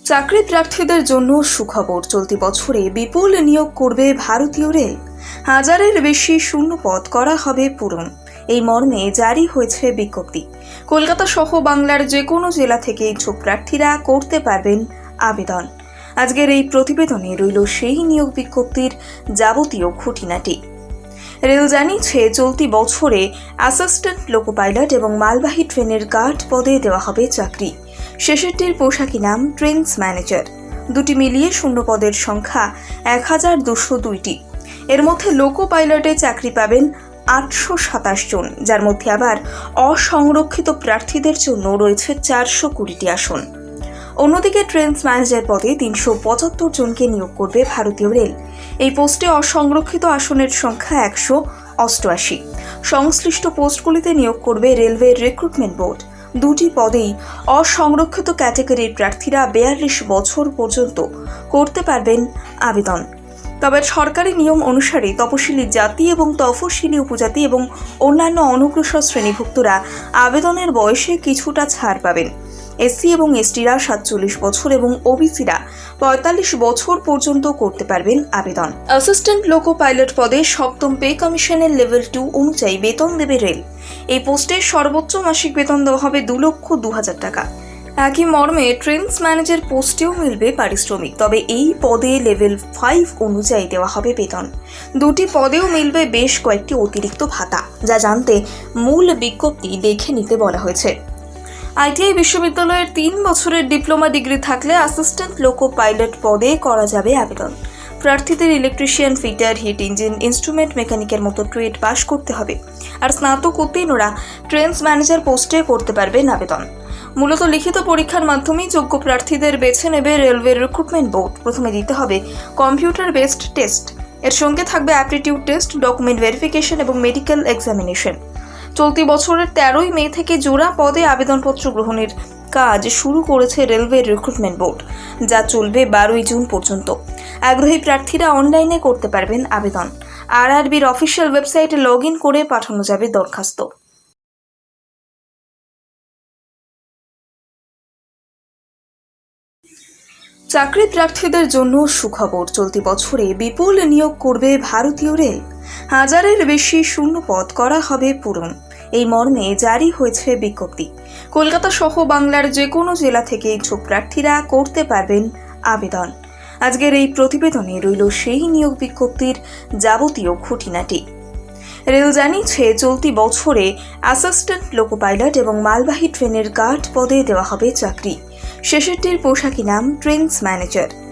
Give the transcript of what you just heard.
চাকরি প্রার্থীদের জন্য সুখবর। চলতি বছরে বিপুল নিয়োগ করবে ভারতীয় রেল। হাজারের বেশি শূন্য পদ করা হবে পূরণ। এই মর্মে জারি হয়েছে বিজ্ঞপ্তি। কলকাতা সহ বাংলার যে কোনো জেলা থেকে ইচ্ছুক প্রার্থীরা করতে পারবেন আবেদন। আজকের এই প্রতিবেদনে রইল সেই নিয়োগ বিজ্ঞপ্তির যাবতীয় খুঁটিনাটি। রেল জানিয়েছে, চলতি বছরে অ্যাসিস্ট্যান্ট লোকো পাইলট এবং মালবাহী ট্রেনের গার্ড পদে দেওয়া হবে চাকরি। শেষেরটির পোশাকি নাম ট্রেনস ম্যানেজার। দুটি মিলিয়ে শূন্য পদের সংখ্যা 1202টি। এর মধ্যে লোকো পাইলটে চাকরি পাবেন 827 জন, যার মধ্যে আবার অসংরক্ষিত প্রার্থীদের জন্য রয়েছে 420টি আসন। অন্যদিকে ট্রেনস ম্যানেজার পদে 375 জনকে নিয়োগ করবে ভারতীয় রেল। এই পোস্টে অসংরক্ষিত আসনের সংখ্যা 188। সংশ্লিষ্ট পোস্টগুলিতে নিয়োগ করবে রেলওয়ে রিক্রুটমেন্ট বোর্ড। দুটি পদেই অসংরক্ষিত ক্যাটাগরির প্রার্থীরা 42 বছর পর্যন্ত করতে পারবেন আবেদন। তবে সরকারি নিয়ম অনুসারে তপশিলি জাতি এবং তফসিলি উপজাতি এবং অন্যান্য অনগ্রসর শ্রেণীভুক্তরা আবেদনের বয়সে কিছুটা ছাড় পাবেন। এসসি এবং এসটিরা 47 বছর এবং ওবিসিরা 45 বছর পর্যন্ত করতে পারবেন আবেদন। অ্যাসিস্ট্যান্ট লোকো পাইলট পদে সপ্তম পে কমিশনের লেভেল 2 অনুযায়ী বেতন দেবে রেল। এই পোস্টে সর্বোচ্চ মাসিক বেতন দেওয়া হবে 2,02,000 টাকা। একই মর্মে ট্রেনস ম্যানেজার পোস্টেও মিলবে পারিশ্রমিক, তবে এই পদে লেভেল 5 অনুযায়ী দেওয়া হবে বেতন। দুটি পদেও মিলবে বেশ কয়েকটি অতিরিক্ত ভাতা, যা জানতে মূল বিজ্ঞপ্তি দেখে নিতে বলা হয়েছে। আইটিআই বিশ্ববিদ্যালয়ের 3 বছরের ডিপ্লোমা ডিগ্রি থাকলে অ্যাসিস্ট্যান্ট লোকো পাইলট পদে করা যাবে আবেদন। প্রার্থীদের electrician, fitter, heat engine, instrument মেকানিকের মতো ট্রেড পাস করতে হবে। আর স্নাতক উত্তীর্ণরা ট্রেনস ম্যানেজার পোস্টে করতে পারবেন আবেদন। মূলত লিখিত পরীক্ষার মাধ্যমেই যোগ্য প্রার্থীদের বেছে নেবে রেলওয়ে রিক্রুটমেন্ট বোর্ড। প্রথমে দিতে হবে কম্পিউটার বেসড টেস্ট। এর সঙ্গে থাকবে অ্যাপটিটিউড টেস্ট, ডকুমেন্ট ভেরিফিকেশন এবং মেডিকেল এক্সামিনেশন। চলতি বছরের 13 মে থেকে জোড়া পদে আবেদনপত্র গ্রহণের কাজ শুরু করেছে রেলওয়ে রিক্রুটমেন্ট বোর্ড, যা চলবে 12 জুন পর্যন্ত। আগ্রহী প্রার্থীরা অনলাইনে করতে পারবেন আবেদন। আরআরবির অফিসিয়াল ওয়েবসাইটে লগইন করে পাঠানো যাবে দরখাস্ত। চাকরি প্রার্থীদের জন্য সুখবর। চলতি বছরে বিপুল নিয়োগ করবে ভারতীয় রেল। হাজারের বেশি শূন্য পদ করা হবে পূরণ। এই মর্মে জারি হয়েছে বিজ্ঞপ্তি। কলকাতা সহ বাংলার যে কোনো জেলা থেকে ইচ্ছুক প্রার্থীরা করতে পারবেন আবেদন। আজকের এই প্রতিবেদনে রইল সেই নিয়োগ বিজ্ঞপ্তির যাবতীয় খুঁটিনাটি। রেল জানিয়েছে, চলতি বছরে অ্যাসিস্ট্যান্ট লোকো পাইলট এবং মালবাহী ট্রেনের গার্ড পদে দেওয়া হবে চাকরি। শেষেরটির পোশাকি নাম ট্রেনস ম্যানেজার।